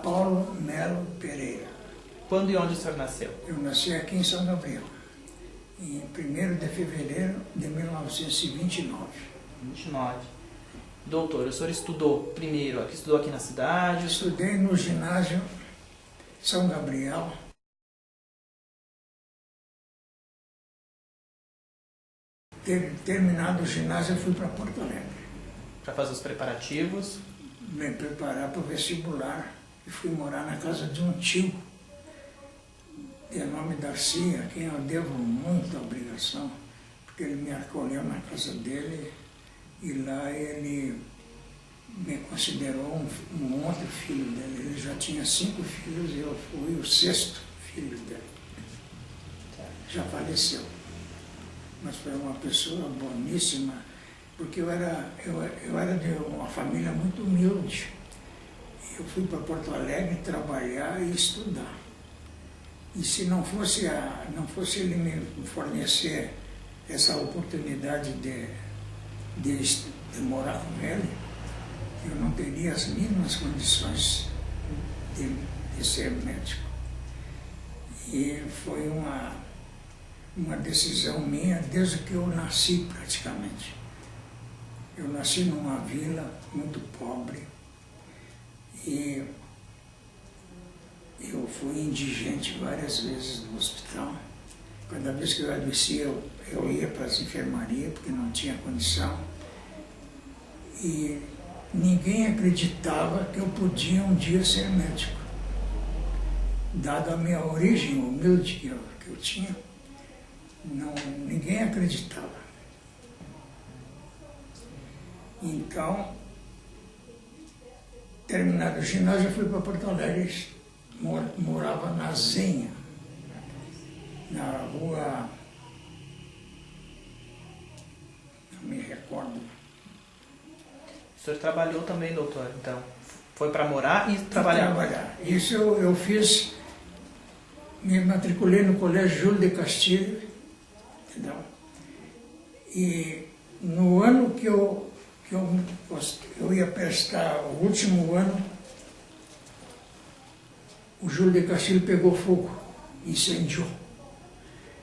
Paulo Melo Pereira. Quando e onde o senhor nasceu? Eu nasci aqui em São Gabriel, em 1º de fevereiro de 1929. 29. Doutor, o senhor estudou aqui na cidade? Estudei no ginásio São Gabriel. Terminado o ginásio, eu fui para Porto Alegre. Para fazer os preparativos? Me preparar para o vestibular e fui morar na casa de um tio, de nome Darcy, a quem eu devo muita obrigação, porque ele me acolheu na casa dele e lá ele me considerou um outro filho dele. Ele já tinha 5 filhos e eu fui o 6º filho dele. Já faleceu. Mas foi uma pessoa boníssima, porque eu era de uma família muito humilde. Eu fui para Porto Alegre trabalhar e estudar. E se não fosse ele me fornecer essa oportunidade de morar com ele, eu não teria as mínimas condições de ser médico. E foi uma decisão minha desde que eu nasci praticamente. Eu nasci numa vila muito pobre e eu fui indigente várias vezes no hospital. Cada vez que eu adoecia, eu ia para as enfermarias porque não tinha condição. E ninguém acreditava que eu podia um dia ser médico. Dada a minha origem humilde que eu tinha, ninguém acreditava. Então, terminado o ginásio, eu fui para Porto Alegre, morava na Zenha, na rua, não me recordo. O senhor trabalhou também, doutor, então? Foi para morar e trabalhar? Isso eu fiz, me matriculei no Colégio Júlio de Castilho, entendeu? E no ano que eu ia prestar o último ano, o Júlio de Castilho pegou fogo, incendiou.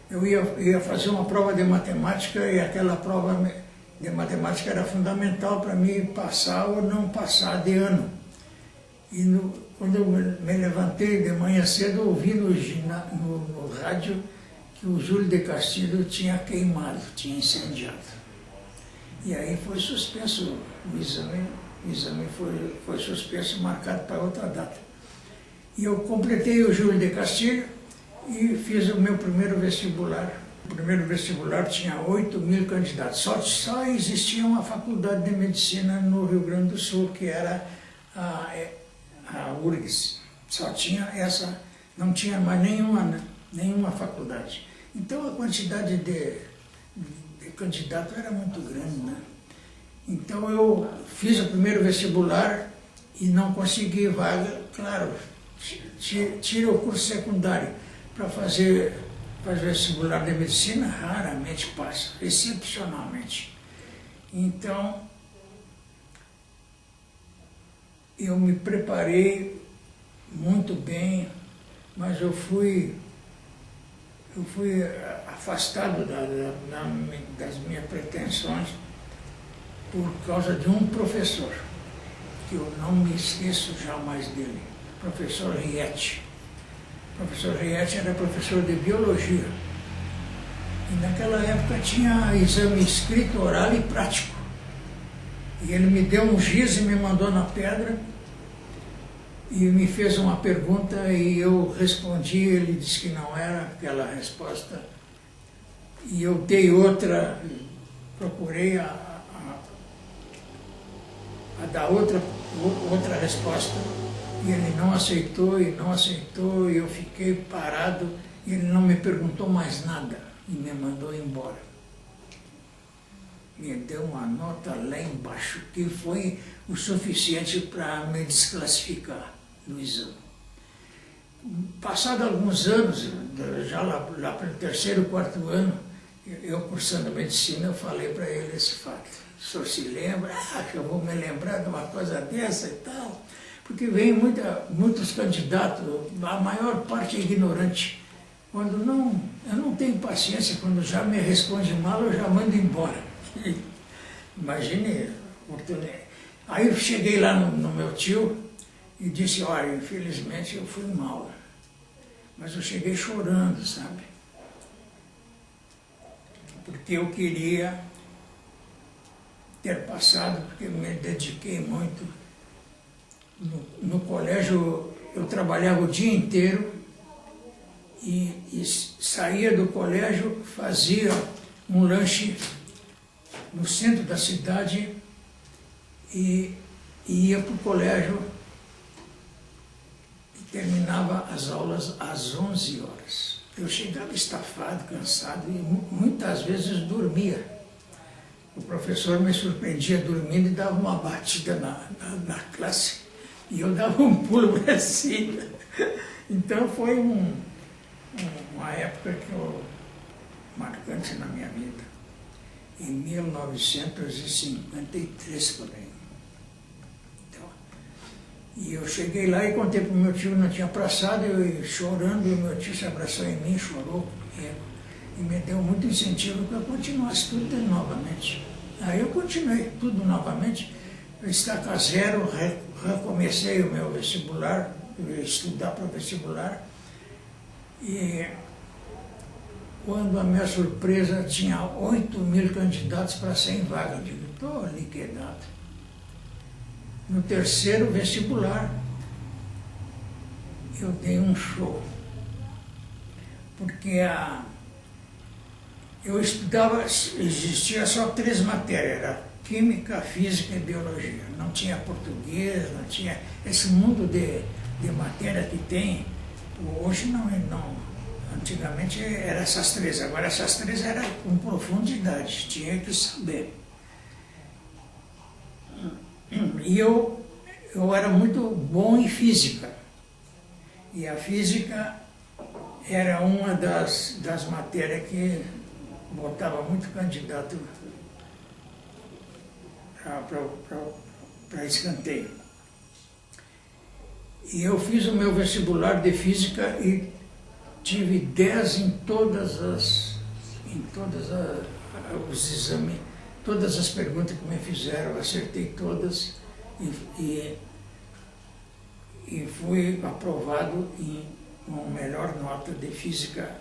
Eu ia fazer uma prova de matemática e aquela prova de matemática era fundamental para mim passar ou não passar de ano. E quando eu me levantei de manhã cedo, eu ouvi no rádio que o Júlio de Castilho tinha queimado, tinha incendiado. E aí foi suspenso o exame foi suspenso, marcado para outra data. E eu completei o Júlio de Castilho e fiz o meu primeiro vestibular. O primeiro vestibular tinha 8.000 candidatos. Só existia uma faculdade de medicina no Rio Grande do Sul, que era a URGS. Só tinha essa, não tinha mais nenhuma faculdade. Então a quantidade de candidato era muito grande, né? Então eu fiz o primeiro vestibular e não consegui vaga. Claro, tira o curso secundário para fazer vestibular de medicina, raramente passa, excepcionalmente. Então eu me preparei muito bem, mas eu fui afastado das minhas pretensões por causa de um professor, que eu não me esqueço jamais dele, professor Rietti. O professor Rietti era professor de biologia. E naquela época tinha exame escrito, oral e prático. E ele me deu um giz e me mandou na pedra e me fez uma pergunta e eu respondi, ele disse que não era aquela resposta. E eu dei outra, procurei a dar outra resposta, e ele não aceitou, e eu fiquei parado, e ele não me perguntou mais nada, e me mandou embora. Me deu uma nota lá embaixo, que foi o suficiente para me desclassificar no exame. Passado alguns anos, já lá pelo 3º, 4º ano, eu cursando medicina, eu falei para ele esse fato. O senhor se lembra? Que eu vou me lembrar de uma coisa dessa e tal. Porque vem muitos candidatos, a maior parte é ignorante. Quando não, eu não tenho paciência, quando já me responde mal, eu já mando embora. Imagine, aí eu cheguei lá no meu tio e disse, olha, infelizmente eu fui mal. Mas eu cheguei chorando, sabe? Porque eu queria ter passado, porque eu me dediquei muito. No colégio eu trabalhava o dia inteiro e saía do colégio, fazia um lanche no centro da cidade e ia para o colégio e terminava as aulas às 11 horas. Eu chegava estafado, cansado e muitas vezes dormia. O professor me surpreendia dormindo e dava uma batida na classe e eu dava um pulo para cima. Então foi uma época marcante na minha vida. Em 1953, por aí. Então, e eu cheguei lá e contei para o meu tio, não tinha passado, eu chorando, e o meu tio se abraçou em mim, chorou comigo, e me deu muito incentivo para eu continuasse tudo novamente. Aí eu continuei tudo novamente, estaca zero, recomecei o meu vestibular, eu ia estudar para o vestibular, e quando a minha surpresa tinha 8.000 candidatos para 100 vagas, eu digo, estou liquidado. No terceiro vestibular, eu dei um show, porque eu estudava, existia só 3 matérias, era Química, Física e Biologia. Não tinha português, não tinha esse mundo de matéria que tem, hoje não. Antigamente eram essas 3, agora essas 3 eram com profundidade, tinha que saber. E eu era muito bom em física. E a física era uma das matérias que botava muito candidato para escanteio. E eu fiz o meu vestibular de física e tive 10 em todos os exames, todas as perguntas que me fizeram, acertei todas e fui aprovado com a melhor nota de física,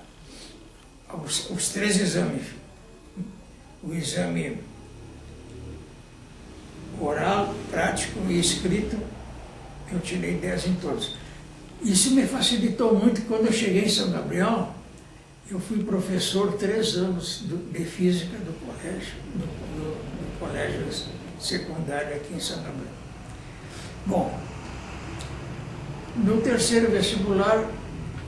os 3 exames. O exame oral, prático e escrito, eu tirei 10 em todos. Isso me facilitou muito. Quando eu cheguei em São Gabriel, eu fui professor 3 anos de física do colégio secundário aqui em São Gabriel. Bom, no terceiro vestibular,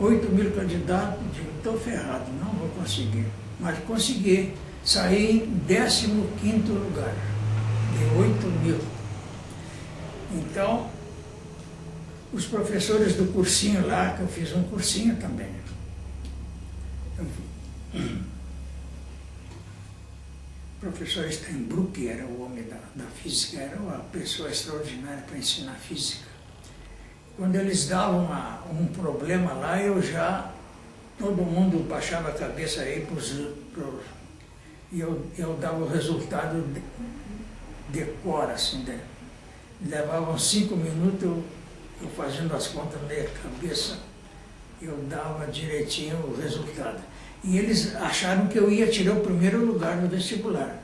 8.000 candidatos, digo, estou ferrado, não vou conseguir. Mas consegui, saí em 15º lugar, de 8.000. Então, os professores do cursinho lá, que eu fiz um cursinho também. O professor Steinbrück era o homem da física, era uma pessoa extraordinária para ensinar física. Quando eles davam um problema lá, todo mundo baixava a cabeça aí e eu dava o resultado de cor, assim, levavam 5 minutos, eu fazendo as contas na minha cabeça, eu dava direitinho o resultado. E eles acharam que eu ia tirar o primeiro lugar no vestibular.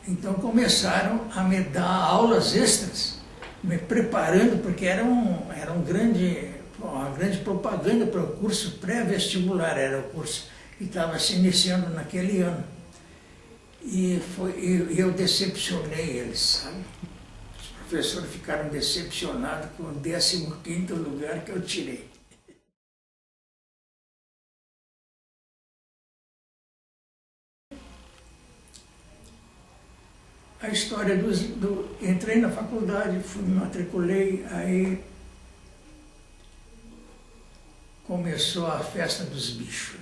Então começaram a me dar aulas extras, me preparando, porque era uma grande propaganda para o curso pré-vestibular, era o curso que estava se iniciando naquele ano. E eu decepcionei eles, sabe? Os professores ficaram decepcionados com o 15º lugar que eu tirei. A história entrei na faculdade, me matriculei, aí começou a festa dos bichos.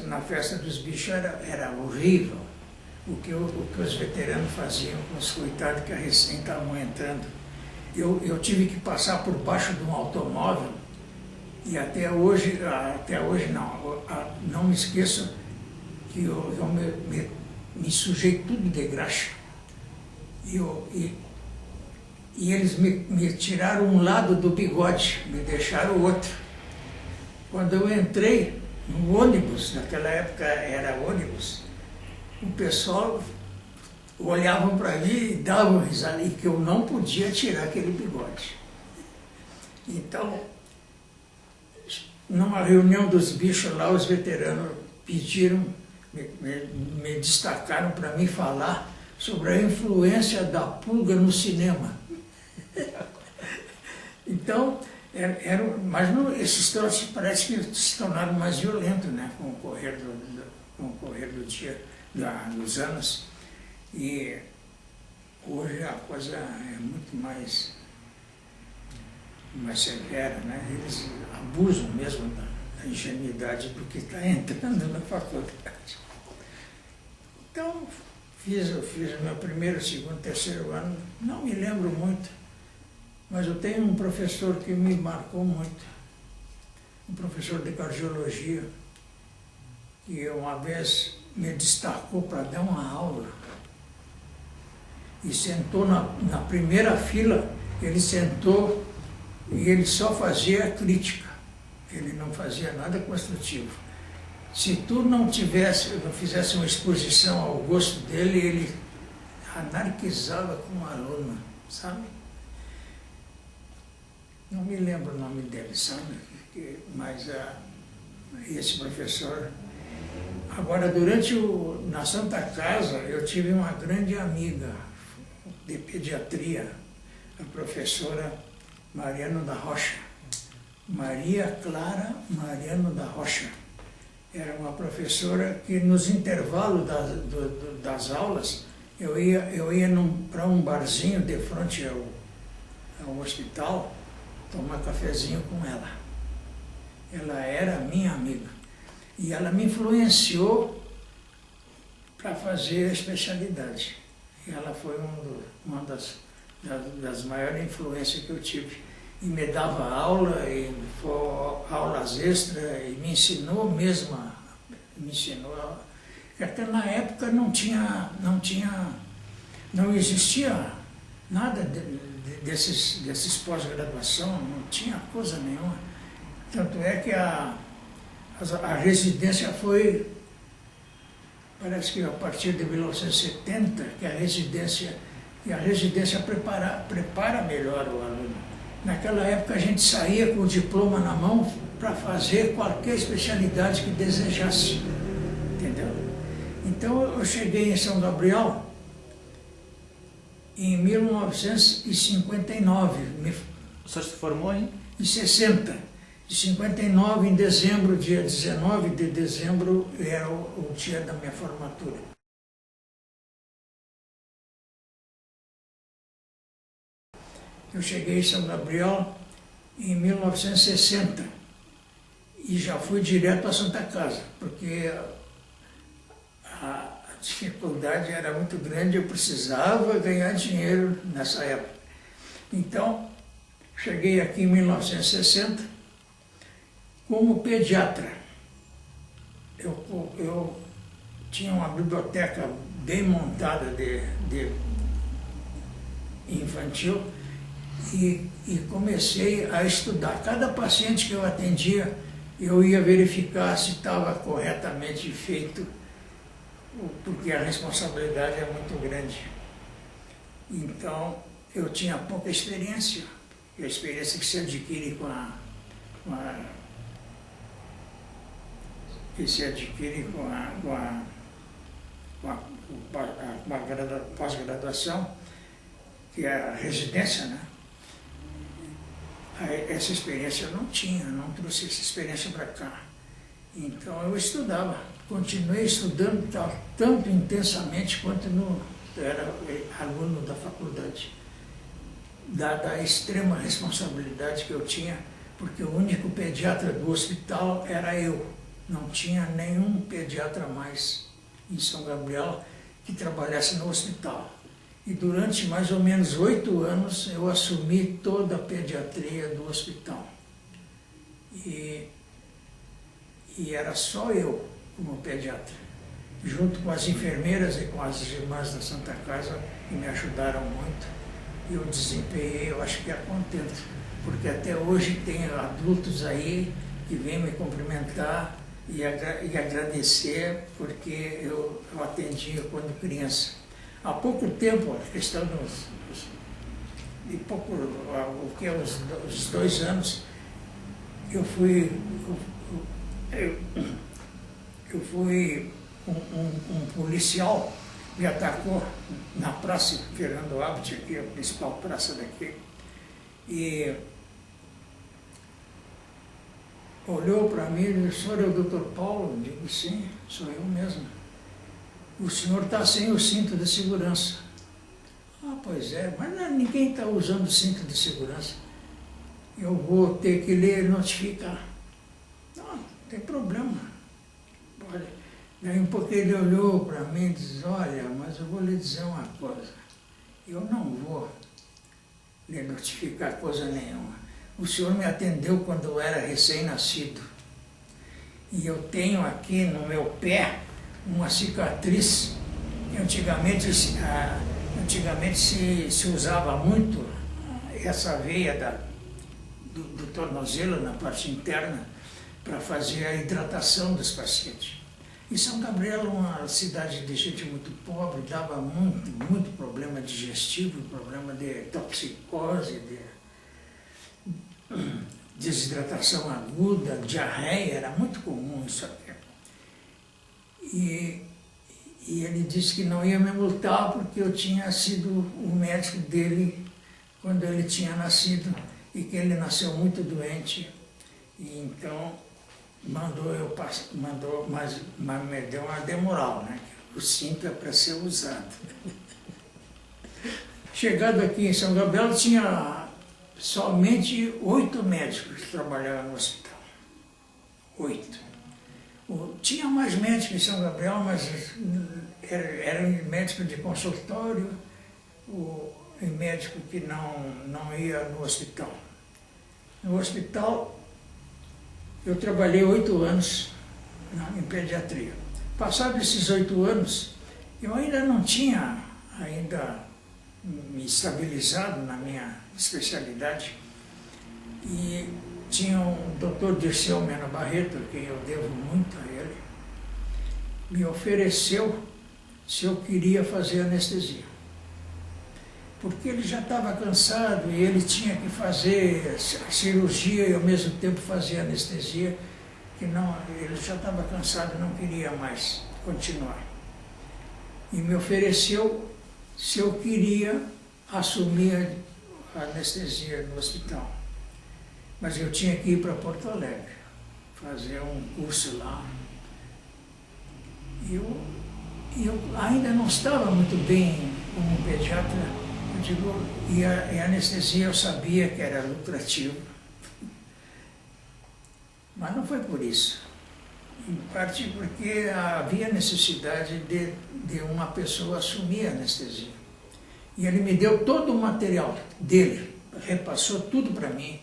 Na festa dos bichos era horrível o que os veteranos faziam com os coitados que recém estavam entrando. eu tive que passar por baixo de um automóvel e até hoje não me esqueço que eu me sujei tudo de graxa. E eles me tiraram um lado do bigode, me deixaram o outro. Quando eu entrei no ônibus, naquela época era ônibus, o pessoal olhavam para mim e davam risada, e que eu não podia tirar aquele bigode. Então, numa reunião dos bichos lá, os veteranos pediram, me destacaram para mim falar sobre a influência da pulga no cinema. Então, esses troços parece que se tornaram mais violentos, né, com o correr do dia, dos anos. E hoje a coisa é muito mais severa, né? Eles abusam mesmo da ingenuidade do que está entrando na faculdade. Então, eu fiz o meu primeiro, segundo, terceiro ano, não me lembro muito, mas eu tenho um professor que me marcou muito, um professor de cardiologia, que uma vez me destacou para dar uma aula e sentou na primeira fila. Ele sentou e ele só fazia crítica, ele não fazia nada construtivo. Se tu não fizesse uma exposição ao gosto dele, ele anarquizava com o aluno, sabe? Não me lembro o nome dele, sabe? Mas esse professor... Agora, na Santa Casa, eu tive uma grande amiga de pediatria, a professora Mariano da Rocha. Maria Clara Mariano da Rocha. Era uma professora que nos intervalos das aulas, eu ia para um barzinho de frente ao hospital, tomar cafezinho com ela. Ela era minha amiga. E ela me influenciou para fazer a especialidade. E ela foi uma das maiores influências que eu tive. E me dava aula, e aulas extras, e me ensinou mesmo. Até na época não existia nada desses pós-graduação, não tinha coisa nenhuma. Tanto é que a residência foi, parece que a partir de 1970, que a residência prepara melhor o aluno. Naquela época a gente saía com o diploma na mão para fazer qualquer especialidade que desejasse, entendeu? Então eu cheguei em São Gabriel em 1959. O senhor se formou em 60. De 59, em dezembro, dia 19 de dezembro, era o dia da minha formatura. Eu cheguei em São Gabriel em 1960 e já fui direto à Santa Casa, porque a dificuldade era muito grande, eu precisava ganhar dinheiro nessa época. Então, cheguei aqui em 1960, como pediatra. Eu tinha uma biblioteca bem montada de infantil e comecei a estudar. Cada paciente que eu atendia, eu ia verificar se estava corretamente feito, porque a responsabilidade é muito grande. Então, eu tinha pouca experiência, a experiência que se adquire com a pós-graduação, que é a residência, né? Essa experiência eu não tinha, não trouxe essa experiência para cá. Então eu estudava, continuei estudando tanto intensamente quanto eu era aluno da faculdade. Dada a extrema responsabilidade que eu tinha, porque o único pediatra do hospital era eu. Não tinha nenhum pediatra mais em São Gabriel que trabalhasse no hospital. E durante mais ou menos 8 anos eu assumi toda a pediatria do hospital. E era só eu como pediatra, junto com as enfermeiras e com as irmãs da Santa Casa, que me ajudaram muito. E eu desempenhei, eu acho que a contento, porque até hoje tem adultos aí que vêm me cumprimentar e agradecer, porque eu atendia quando criança. Há pouco tempo, a questão uns 2 anos, eu fui um policial me atacou na Praça Fernando Abbott, que é a principal praça daqui, e olhou para mim e disse: "O senhor é o Dr. Paulo?" Eu digo: "Sim, sou eu mesmo." "O senhor está sem o cinto de segurança." "Ah, pois é, mas ninguém está usando cinto de segurança." "Eu vou ter que lhe notificar." "Não, não tem problema." Olha, daí um pouco ele olhou para mim e disse: "Olha, mas eu vou lhe dizer uma coisa. Eu não vou lhe notificar coisa nenhuma. O senhor me atendeu quando eu era recém-nascido. E eu tenho aqui no meu pé uma cicatriz. Antigamente se usava muito essa veia do tornozelo na parte interna para fazer a hidratação dos pacientes. E São Gabriel é uma cidade de gente muito pobre, dava muito problema digestivo, problema de toxicose, de desidratação aguda, diarreia, era muito comum isso aqui. E ele disse que não ia me multar porque eu tinha sido o médico dele quando ele tinha nascido e que ele nasceu muito doente. E então mas me deu uma demoral, né? O cinto é para ser usado. Chegado aqui em São Gabriel, tinha somente 8 médicos que trabalhavam no hospital. 8. Tinha mais médicos em São Gabriel, mas eram médicos de consultório, e médico que não ia no hospital. No hospital, eu trabalhei 8 anos em pediatria. Passados esses 8 anos, eu ainda não tinha me estabilizado na minha especialidade, e tinha um doutor Dirceu Mena Barreto, a quem eu devo muito a ele, me ofereceu se eu queria fazer anestesia. Porque ele já estava cansado e ele tinha que fazer a cirurgia e ao mesmo tempo fazer anestesia, que não, ele já estava cansado e não queria mais continuar. E me ofereceu se eu queria assumir a anestesia no hospital. Mas eu tinha que ir para Porto Alegre, fazer um curso lá. E eu ainda não estava muito bem como pediatra. E a anestesia eu sabia que era lucrativo, mas não foi por isso. Em parte porque havia necessidade de uma pessoa assumir a anestesia. E ele me deu todo o material dele, repassou tudo para mim,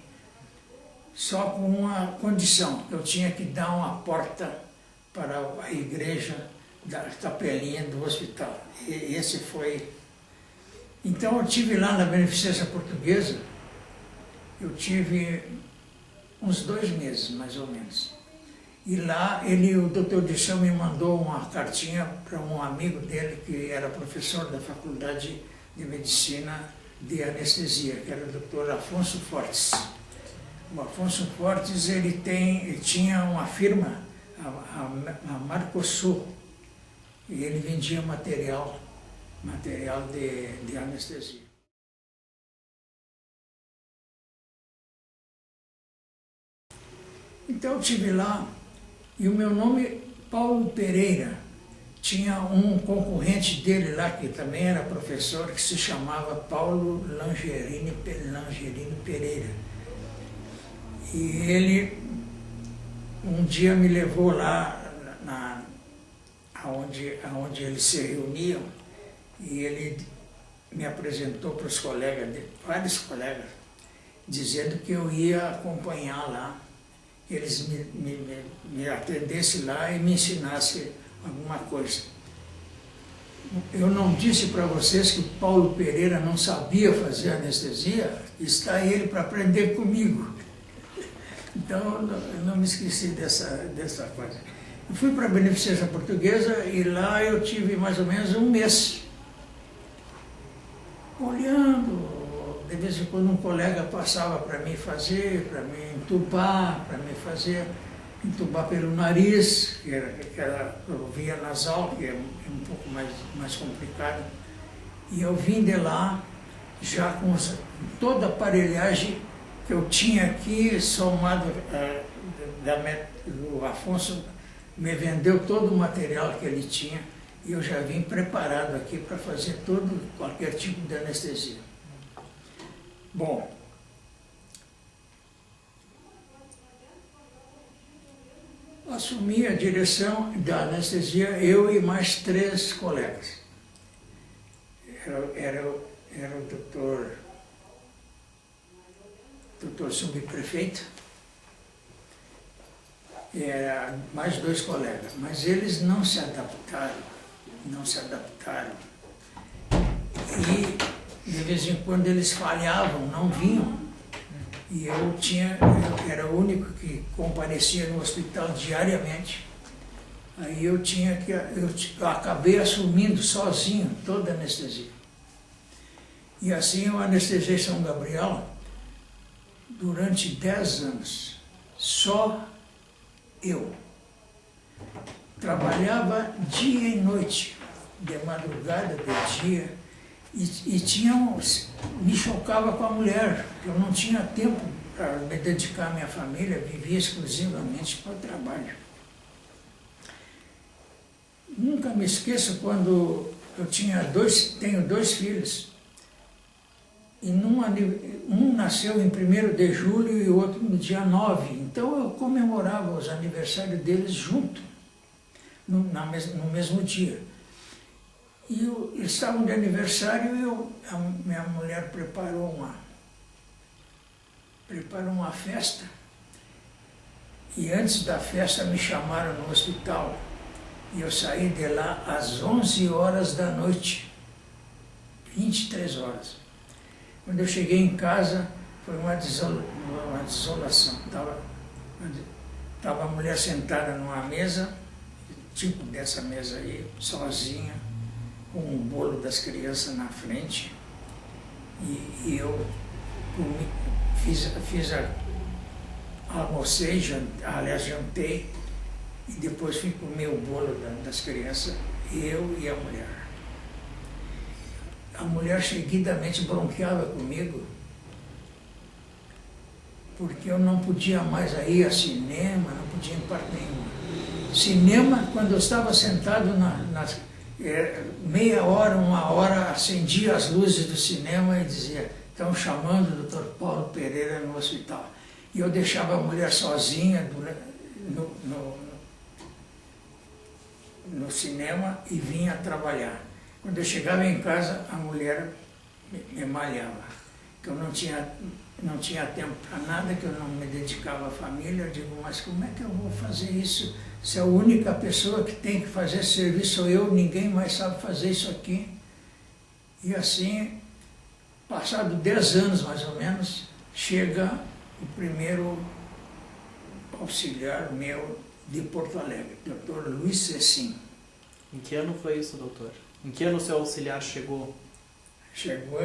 só com uma condição: eu tinha que dar uma porta para a igreja da capelinha do hospital. E esse foi. Então eu tive lá na Beneficência Portuguesa, eu tive uns 2 meses, mais ou menos. E lá o doutor Dirceu me mandou uma cartinha para um amigo dele, que era professor da Faculdade de Medicina de Anestesia, que era o doutor Afonso Fortes. O Afonso Fortes, ele tinha uma firma, a Marcosul, e ele vendia material de anestesia. Então eu estive lá, e o meu nome, Paulo Pereira, tinha um concorrente dele lá, que também era professor, que se chamava Paulo Langerini Pereira. E ele um dia me levou lá onde eles se reuniam, e ele me apresentou para os colegas, vários colegas, dizendo que eu ia acompanhar lá, que eles me atendessem lá e me ensinassem alguma coisa. Eu não disse para vocês que Paulo Pereira não sabia fazer anestesia? Está ele para aprender comigo. Então, eu não me esqueci dessa coisa. Eu fui para a Beneficência Portuguesa e lá eu tive mais ou menos um mês. Olhando, de vez em quando um colega passava para mim fazer, para me entubar, entubar pelo nariz, que era via nasal, que é um pouco mais complicado. E eu vim de lá já com toda a aparelhagem que eu tinha aqui, somado, o Afonso me vendeu todo o material que ele tinha e eu já vim preparado aqui para fazer qualquer tipo de anestesia. Bom, assumi a direção da anestesia, eu e mais 3 colegas. Era o doutor subprefeito, e era mais 2 colegas, mas eles não se adaptaram. E de vez em quando eles falhavam, não vinham. E eu era o único que comparecia no hospital diariamente. Aí eu acabei assumindo sozinho toda a anestesia. E assim eu anestesiei São Gabriel durante 10 anos. Só eu. Trabalhava dia e noite, de madrugada, de dia, me chocava com a mulher, porque eu não tinha tempo para me dedicar à minha família, vivia exclusivamente para o trabalho. Nunca me esqueço quando eu tenho 2 filhos, e um nasceu em 1º de julho e o outro no dia 9, então eu comemorava os aniversários deles junto, no mesmo dia. E eles estavam de aniversário e a minha mulher preparou uma festa. E antes da festa me chamaram no hospital. E eu saí de lá às 11 horas da noite, 23 horas. Quando eu cheguei em casa, foi uma desolação. Estava a mulher sentada numa mesa, tipo dessa mesa aí, sozinha, com o bolo das crianças na frente, e eu almocei, jantei, e depois fui comer o bolo das crianças, eu e a mulher. A mulher seguidamente bronqueava comigo, porque eu não podia mais ir a cinema, não podia ir em parte nenhuma. Cinema, quando eu estava sentado meia hora, 1 hora, acendia as luzes do cinema e dizia: estão chamando o Dr. Paulo Pereira no hospital. E eu deixava a mulher sozinha no cinema e vinha trabalhar. Quando eu chegava em casa, a mulher me malhava, que eu não tinha tempo para nada, que eu não me dedicava à família. Eu digo: mas como é que eu vou fazer isso? Se a única pessoa que tem que fazer esse serviço sou eu, ninguém mais sabe fazer isso aqui. E assim, passado 10 anos mais ou menos, chega o primeiro auxiliar meu de Porto Alegre, Dr. Luiz Cecim. Em que ano foi isso, doutor? Em que ano o seu auxiliar chegou? Chegou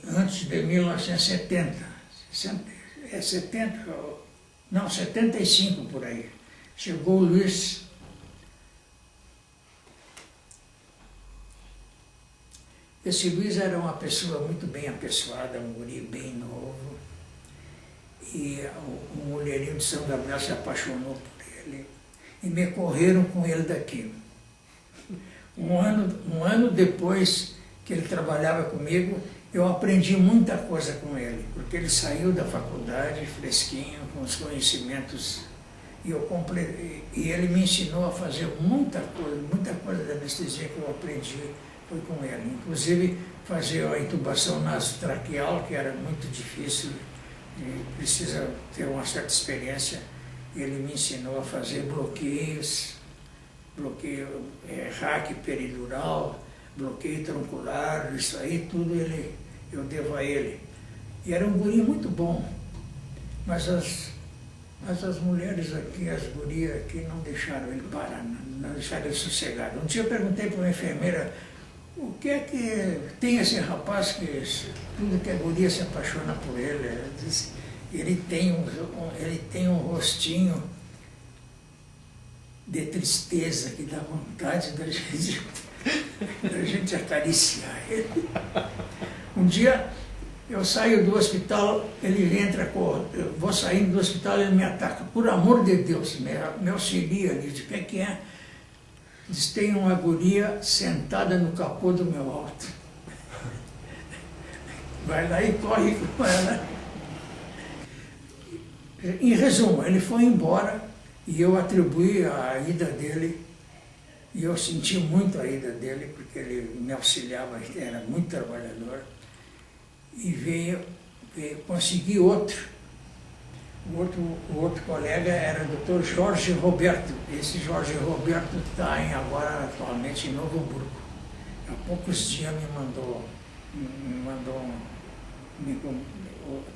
antes de 1970. 75 por aí. Chegou o Luiz. Esse Luiz era uma pessoa muito bem apessoada, um guri bem novo. E o mulherinho de São Gabriel se apaixonou por ele. E me correram com ele daqui. Um ano depois que ele trabalhava comigo, eu aprendi muita coisa com ele, porque ele saiu da faculdade fresquinho, com os conhecimentos, e ele me ensinou a fazer muita coisa da anestesia que eu aprendi foi com ele. Inclusive, fazer a intubação nasotraqueal, que era muito difícil e precisa ter uma certa experiência. Ele me ensinou a fazer bloqueios, bloqueio raque peridural, bloqueio troncular, isso aí tudo eu devo a ele. E era um guri muito bom, mas as mulheres aqui, as gurias aqui não deixaram ele parar, não deixaram ele sossegado. Um dia eu perguntei para uma enfermeira, o que é que tem esse rapaz que tudo que a guria se apaixona por ele? Ela disse, ele tem um rostinho de tristeza que dá vontade da gente acariciar ele. Um dia eu saio do hospital, ele entra, eu vou saindo do hospital, ele me ataca. Por amor de Deus, me auxilia. Ele diz, o que é? Diz, tem uma guria sentada no capô do meu auto. Vai lá e corre com ela. Em resumo, ele foi embora e eu atribuí a ida dele, e eu senti muito a ida dele, porque ele me auxiliava, ele era muito trabalhador, e veio conseguir outro. O outro colega era o Dr. Jorge Roberto. Esse Jorge Roberto está agora atualmente em Novo Hamburgo. Há poucos dias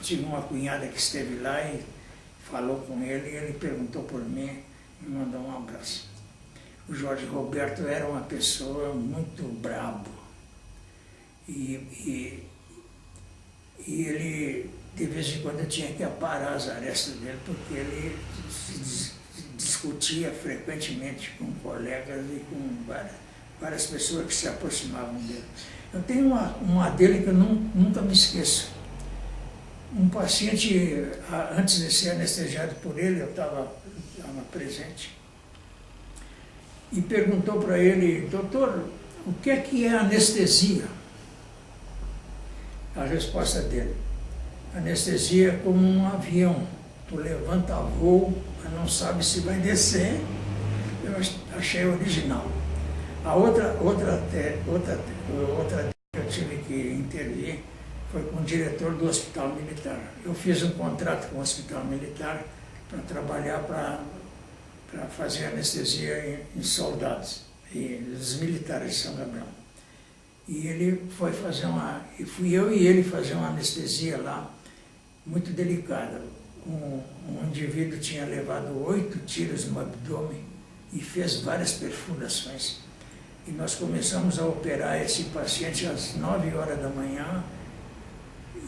tive uma cunhada que esteve lá e falou com ele, e ele perguntou por mim, me mandou um abraço. O Jorge Roberto era uma pessoa muito brabo. E ele, de vez em quando, tinha que aparar as arestas dele, porque ele se discutia frequentemente com colegas e com várias pessoas que se aproximavam dele. Eu tenho uma dele que eu nunca me esqueço. Um paciente, antes de ser anestesiado por ele, eu estava presente, e perguntou para ele, doutor, o que é anestesia? A resposta dele, anestesia é como um avião, tu levanta voo, mas não sabe se vai descer. Eu achei original. A outra que eu tive que intervir foi com o diretor do Hospital Militar. Eu fiz um contrato com o Hospital Militar para trabalhar para fazer anestesia em soldados e os militares de São Gabriel. E ele foi fazer e fui eu e ele fazer uma anestesia lá, muito delicada. Um indivíduo tinha levado 8 tiros no abdômen e fez várias perfurações. E nós começamos a operar esse paciente às 9 horas da manhã,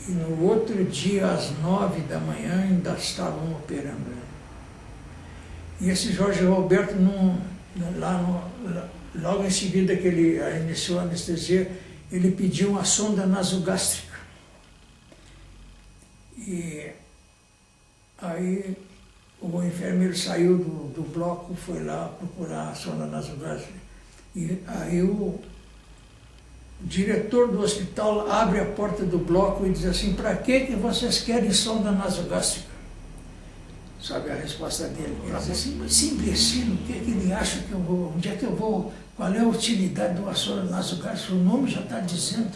e no outro dia, às 9 da manhã, ainda estavam operando ele. E esse Jorge Roberto, logo em seguida que ele iniciou a anestesia, ele pediu uma sonda nasogástrica. E aí o enfermeiro saiu do bloco, foi lá procurar a sonda nasogástrica. E aí o diretor do hospital abre a porta do bloco e diz assim, para que vocês querem sonda nasogástrica? Sabe a resposta dele? Ele diz assim, mas esse imbecil, o que ele acha que eu vou, onde é que eu vou, qual é a utilidade de uma sonda nasogástrica? O nome já está dizendo.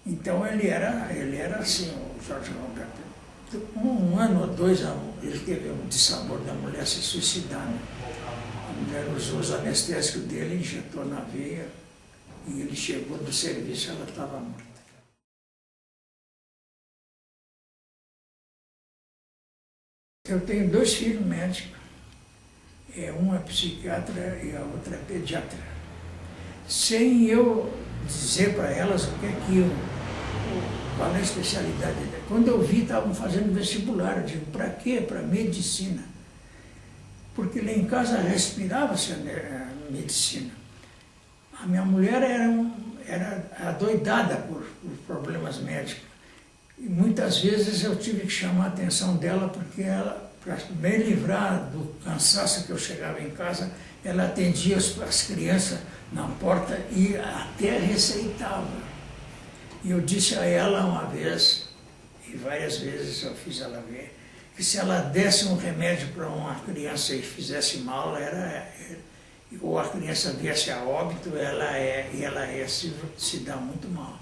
Então ele era assim, o Jorge Roberto. Um ano ou 2, ele teve um dissabor da mulher se suicidar, né? A mulher usou os anestésicos dele, injetou na veia, e ele chegou do serviço, ela estava morta. Eu tenho 2 filhos médicos, um é psiquiatra e a outra é pediatra. Sem eu dizer para elas qual é a especialidade dela. Quando eu vi, estavam fazendo vestibular, eu digo, para quê? Para medicina. Porque lá em casa respirava-se a medicina. A minha mulher era adoidada por problemas médicos. E muitas vezes eu tive que chamar a atenção dela, porque ela, para me livrar do cansaço que eu chegava em casa, ela atendia as crianças na porta e até receitava. E eu disse a ela uma vez, e várias vezes eu fiz ela ver, que se ela desse um remédio para uma criança e fizesse mal, ou a criança viesse a óbito, ela ia se dar muito mal.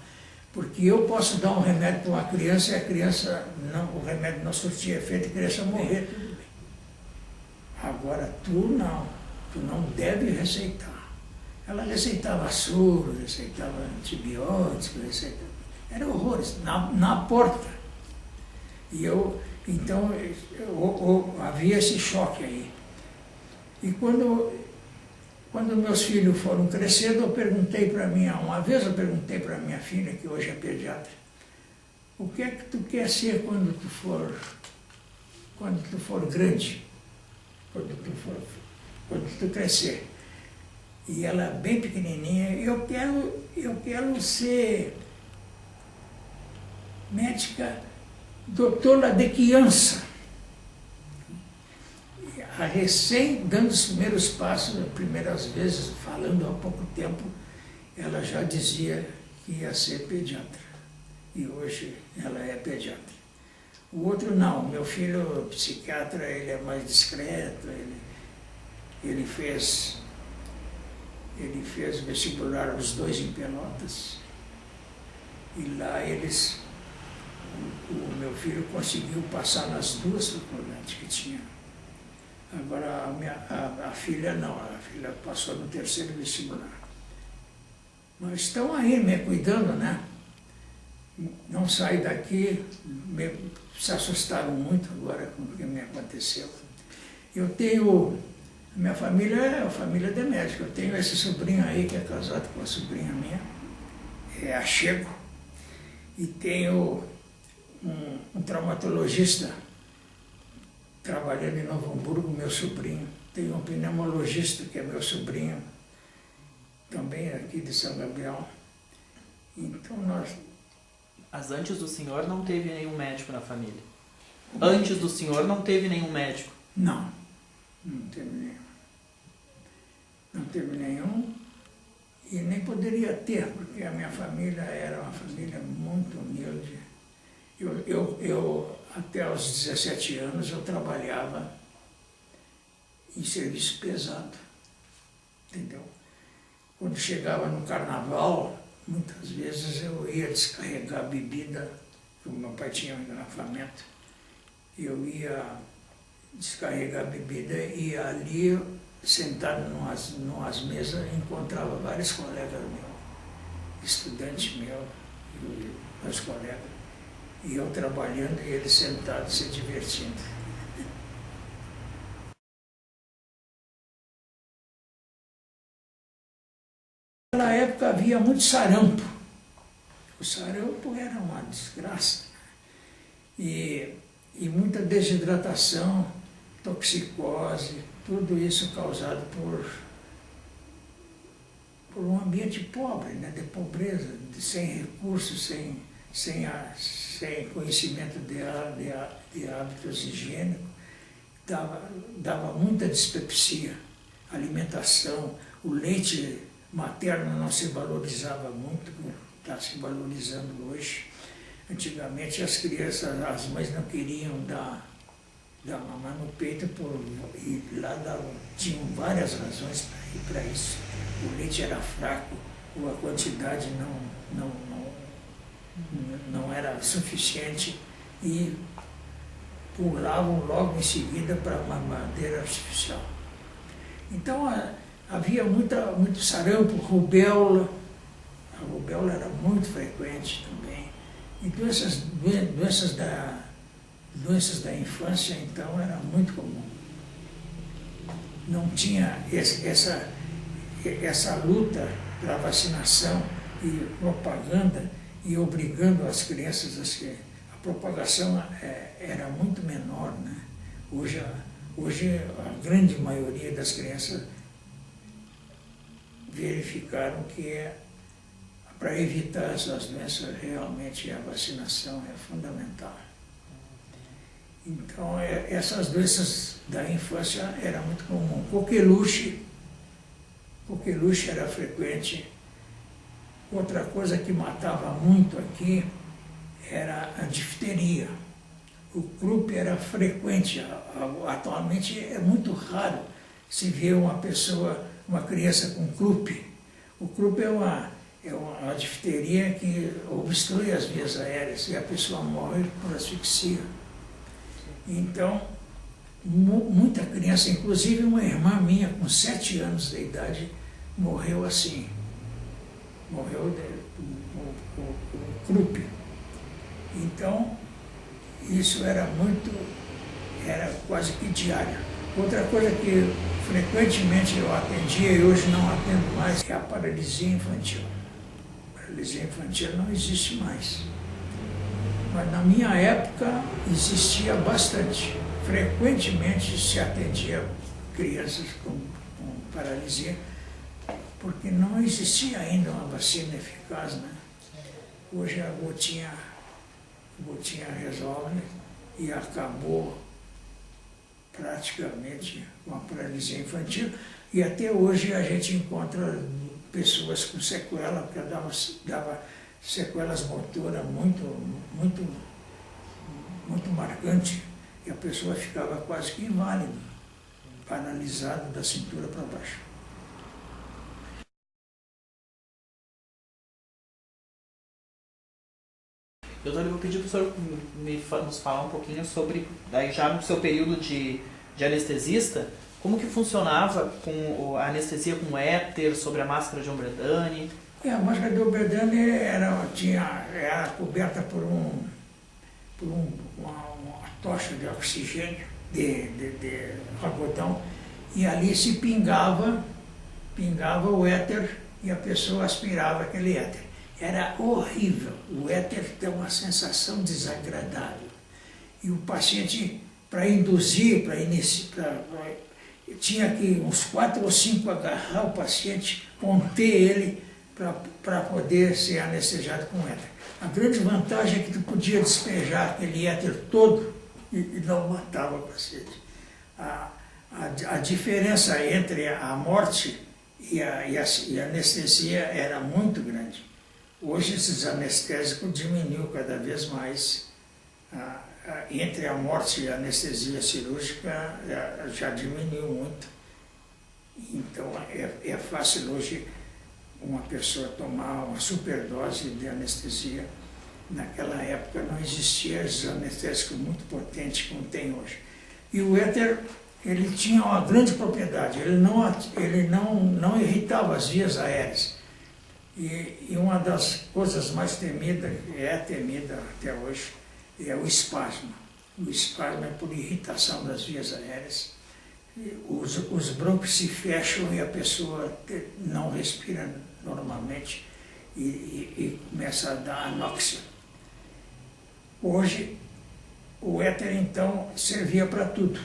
Porque eu posso dar um remédio para uma criança e a criança, não, o remédio não surtir efeito e a criança morrer, tudo bem. Agora tu não deve receitar. Ela receitava soro, receitava antibióticos, era horrores, na porta. Então havia esse choque aí. E quando meus filhos foram crescendo, uma vez eu perguntei para minha filha, que hoje é pediatra, o que é que tu quer ser quando tu for grande, quando tu crescer? E ela, bem pequenininha, eu quero ser médica, doutora de criança. A recém dando os primeiros passos, as primeiras vezes, falando há pouco tempo, ela já dizia que ia ser pediatra. E hoje ela é pediatra. O outro não, meu filho psiquiatra, ele é mais discreto, ele fez vestibular os dois em Pelotas. E lá o meu filho conseguiu passar nas duas faculdades que tinha. Agora a filha não, a filha passou no terceiro vestibular. Mas estão aí me cuidando, né? Não saí daqui, se assustaram muito agora com o que me aconteceu. Minha família é a família de médico. Eu tenho esse sobrinho aí que é casado com a sobrinha minha, é a Chego, e tenho um traumatologista trabalhando em Novo Hamburgo, meu sobrinho. Tenho um pneumologista que é meu sobrinho, também aqui de São Gabriel. Então Mas antes do senhor não teve nenhum médico na família? Antes do senhor não teve nenhum médico? Não teve nenhum. Não teve nenhum e nem poderia ter, porque a minha família era uma família muito humilde. Eu até aos 17 anos, eu trabalhava em serviço pesado, entendeu? Quando chegava no carnaval, muitas vezes eu ia descarregar bebida, porque o meu pai tinha um engarrafamento, eu ia descarregar bebida e ali, sentado numas mesas, encontrava vários colegas meus, estudantes meus, meus colegas, e eu trabalhando e eles sentados se divertindo. Naquela época havia muito sarampo. O sarampo era uma desgraça. E muita desidratação, toxicose, tudo isso causado por um ambiente pobre, né, de pobreza, sem recursos, sem conhecimento de hábitos higiênicos. Dava muita dispepsia, alimentação, o leite materno não se valorizava muito, como está se valorizando hoje. Antigamente as crianças, as mães não queriam dar mamar no peito, e lá tinham várias razões para isso. O leite era fraco, ou a quantidade não era suficiente, e pulavam logo em seguida para a mamadeira artificial. Então havia muito sarampo, rubéola. A rubéola era muito frequente também. E doenças da infância, então, era muito comum. Não tinha essa luta para vacinação e propaganda e obrigando as crianças a propagação era muito menor, né? Hoje a grande maioria das crianças verificaram que para evitar essas doenças realmente a vacinação é fundamental. Então essas doenças da infância eram muito comuns. Coqueluche era frequente. Outra coisa que matava muito aqui era a difteria. O croup era frequente. Atualmente é muito raro se ver uma pessoa uma criança com croup. O croup é uma difteria que obstrui as vias aéreas e a pessoa morre por asfixia. Então, muita criança, inclusive uma irmã minha com 7 anos de idade, morreu assim. Morreu com croup. Então, isso era quase que diário. Outra coisa que frequentemente eu atendia e hoje não atendo mais é a paralisia infantil. A paralisia infantil não existe mais. Mas na minha época existia bastante. Frequentemente se atendia crianças com paralisia, porque não existia ainda uma vacina eficaz, né? Hoje a gotinha resolve e acabou praticamente com a paralisia infantil. E até hoje a gente encontra pessoas com sequela, porque dava sequelas motoras muito marcantes, e a pessoa ficava quase que inválida, paralisada da cintura para baixo. Doutor, eu vou pedir para o senhor nos falar um pouquinho sobre, daí já no seu período de anestesista, como que funcionava com a anestesia com éter, sobre a máscara de Ombredane? A máscara de Ombredane era coberta por uma tocha de oxigênio, de algodão, e ali se pingava o éter e a pessoa aspirava aquele éter. Era horrível, o éter tem uma sensação desagradável. E o paciente, para induzir, tinha que uns 4 ou 5 agarrar o paciente, conter ele para poder ser anestesiado com éter. A grande vantagem é que tu podia despejar aquele éter todo e não matava o paciente. A diferença entre a morte e a anestesia era muito grande. Hoje esses anestésicos diminuem cada vez mais. Entre a morte e a anestesia cirúrgica já diminuiu muito. Então é fácil hoje uma pessoa tomar uma superdose de anestesia. Naquela época não existia esses anestésicos muito potentes como tem hoje. E o éter, ele tinha uma grande propriedade, ele não irritava as vias aéreas. E uma das coisas mais temidas, temida até hoje, é o espasmo. O espasmo é por irritação das vias aéreas. Os brônquios se fecham e a pessoa não respira normalmente e começa a dar anóxia. Hoje, o éter, então, servia para tudo.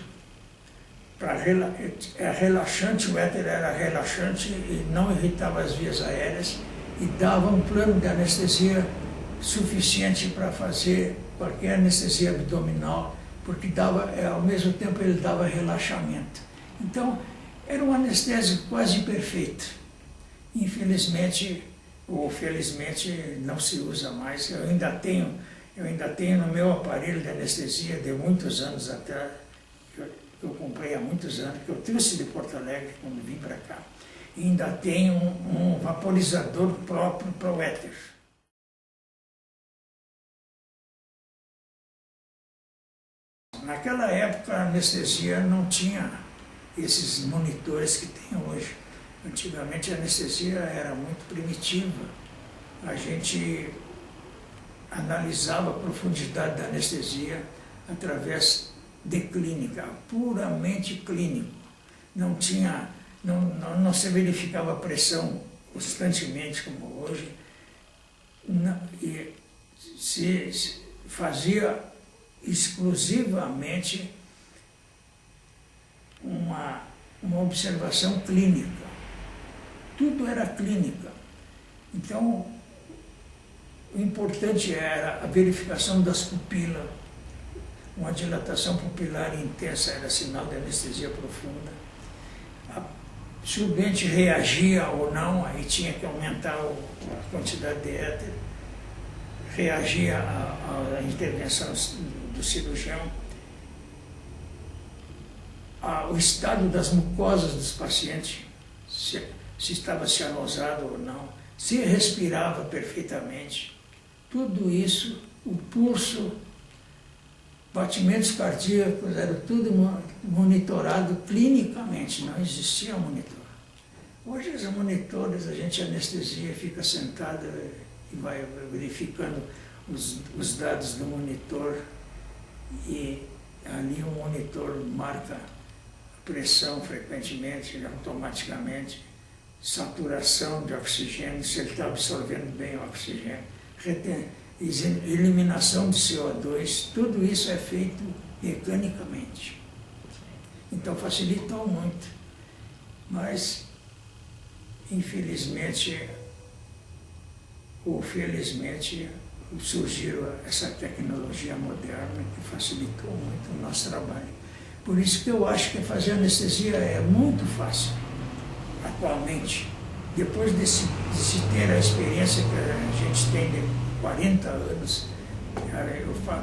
Relaxante, o éter era relaxante e não irritava as vias aéreas e dava um plano de anestesia suficiente para fazer qualquer anestesia abdominal, porque ao mesmo tempo ele dava relaxamento. Então, era um anestésico quase perfeito. Infelizmente, ou felizmente, não se usa mais. Eu ainda tenho no meu aparelho de anestesia de muitos anos atrás, que eu comprei há muitos anos, que eu trouxe de Porto Alegre quando vim para cá. E ainda tenho um vaporizador próprio para o éter. Naquela época a anestesia não tinha esses monitores que tem hoje. Antigamente a anestesia era muito primitiva. A gente analisava a profundidade da anestesia através de clínica, puramente clínico. Não se verificava pressão constantemente como hoje. E se fazia exclusivamente uma observação clínica. Tudo era clínica. Então, o importante era a verificação das pupilas. Uma dilatação pupilar intensa era sinal de anestesia profunda. Se o doente reagia ou não, aí tinha que aumentar a quantidade de éter. Reagia à intervenção do cirurgião. O estado das mucosas dos pacientes, se estava cianosado ou não, se respirava perfeitamente. Tudo isso, o pulso, batimentos cardíacos, era tudo monitorado clinicamente, não existia monitor. Hoje os monitores, a gente anestesia, fica sentado e vai verificando os dados do monitor e ali o monitor marca a pressão frequentemente, automaticamente, saturação de oxigênio, se ele está absorvendo bem o oxigênio, eliminação de CO2, tudo isso é feito mecanicamente. Então facilitou muito, mas infelizmente ou felizmente surgiu essa tecnologia moderna que facilitou muito o nosso trabalho. Por isso que eu acho que fazer anestesia é muito fácil, atualmente. Depois de se ter a experiência que a gente tem de 40 anos,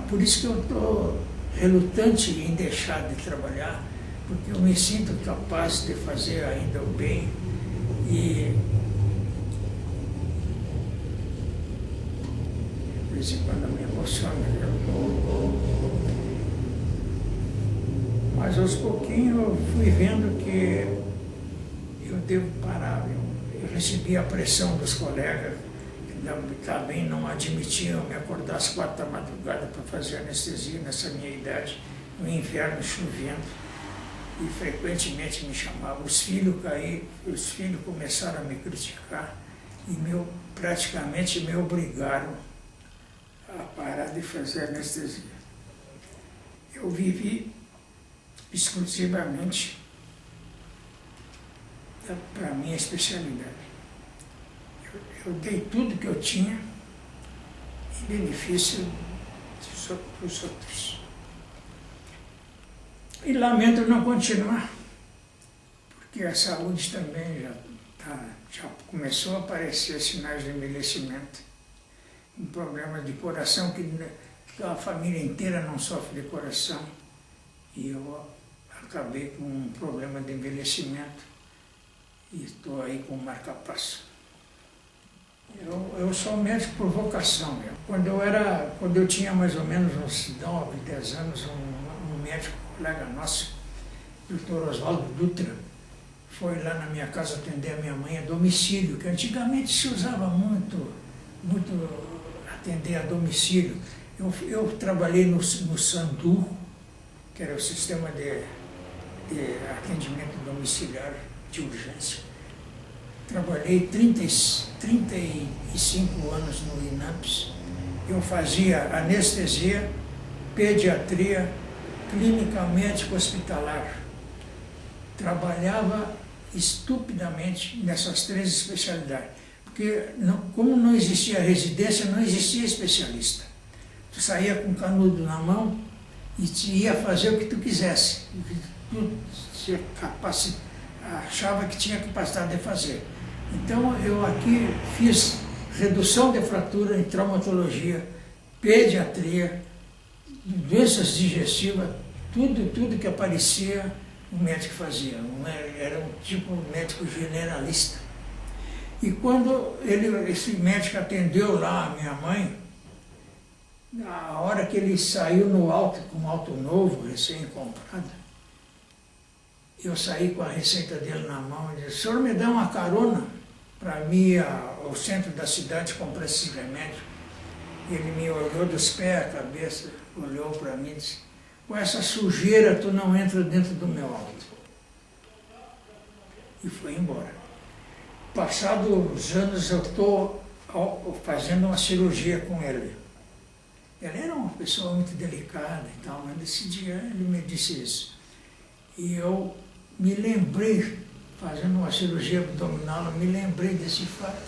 por isso que eu estou relutante em deixar de trabalhar, porque eu me sinto capaz de fazer ainda o bem e de vez em quando me emociona. Mas aos pouquinhos eu fui vendo que eu devo parar. Eu recebi a pressão dos colegas, que também não admitiam me acordar às 4 da madrugada para fazer anestesia nessa minha idade, no inverno chovendo, e frequentemente me chamavam. Os filhos começaram a me criticar e praticamente me obrigaram a parar de fazer anestesia. Eu vivi exclusivamente para a minha especialidade. Eu dei tudo que eu tinha em benefício dos outros. E lamento não continuar, porque a saúde também já começou a aparecer sinais de envelhecimento, um problema de coração que a família inteira não sofre de coração, e eu acabei com um problema de envelhecimento e estou aí com marca-passo. Eu sou médico por vocação. Quando eu tinha mais ou menos uns 9, 10 anos, um médico, colega nosso, o Dr. Oswaldo Dutra, foi lá na minha casa atender a minha mãe a domicílio, que antigamente se usava muito atender a domicílio. Eu trabalhei no SANDU, que era o sistema de atendimento domiciliar de urgência. Trabalhei 35 anos no INAPS. Eu fazia anestesia, pediatria, clínica médico hospitalar. Trabalhava estupidamente nessas 3 especialidades, porque como não existia residência, não existia especialista. Tu saía com o canudo na mão e te ia fazer o que tu quisesse, o que tu achava que tinha capacidade de fazer. Então eu aqui fiz redução de fratura em traumatologia, pediatria, doenças digestivas, tudo que aparecia o médico fazia. Era um tipo médico generalista. E quando esse médico atendeu lá a minha mãe, na hora que ele saiu no auto, com um auto novo, recém-comprado, eu saí com a receita dele na mão e disse: "O senhor me dá uma carona para mim ao centro da cidade comprar esses remédios?" Ele me olhou dos pés à cabeça, olhou para mim e disse: "Com essa sujeira tu não entra dentro do meu auto." E foi embora. Passados os anos eu estou fazendo uma cirurgia com ele. Ele era uma pessoa muito delicada e tal, mas nesse dia ele me disse isso. E eu me lembrei, fazendo uma cirurgia abdominal, eu me lembrei desse fato.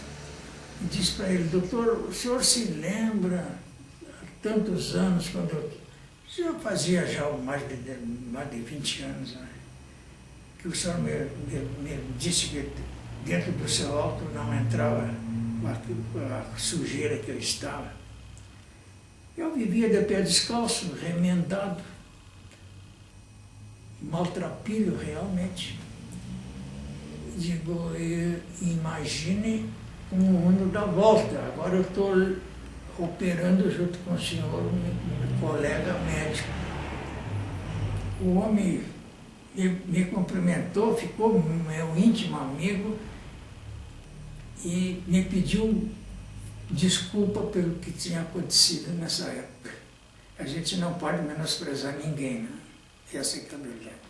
E disse para ele: "Doutor, o senhor se lembra, há tantos anos, quando eu fazia já mais de 20 anos, né, que o senhor me disse que dentro do seu auto não entrava a sujeira que eu estava." Eu vivia de pé descalço, remendado, maltrapilho realmente. Digo, imagine o mundo dá volta. Agora eu estou operando junto com o senhor, um colega médico. O homem me cumprimentou, ficou meu íntimo amigo e me pediu desculpa pelo que tinha acontecido nessa época. A gente não pode menosprezar ninguém, né? Essa é a verdade.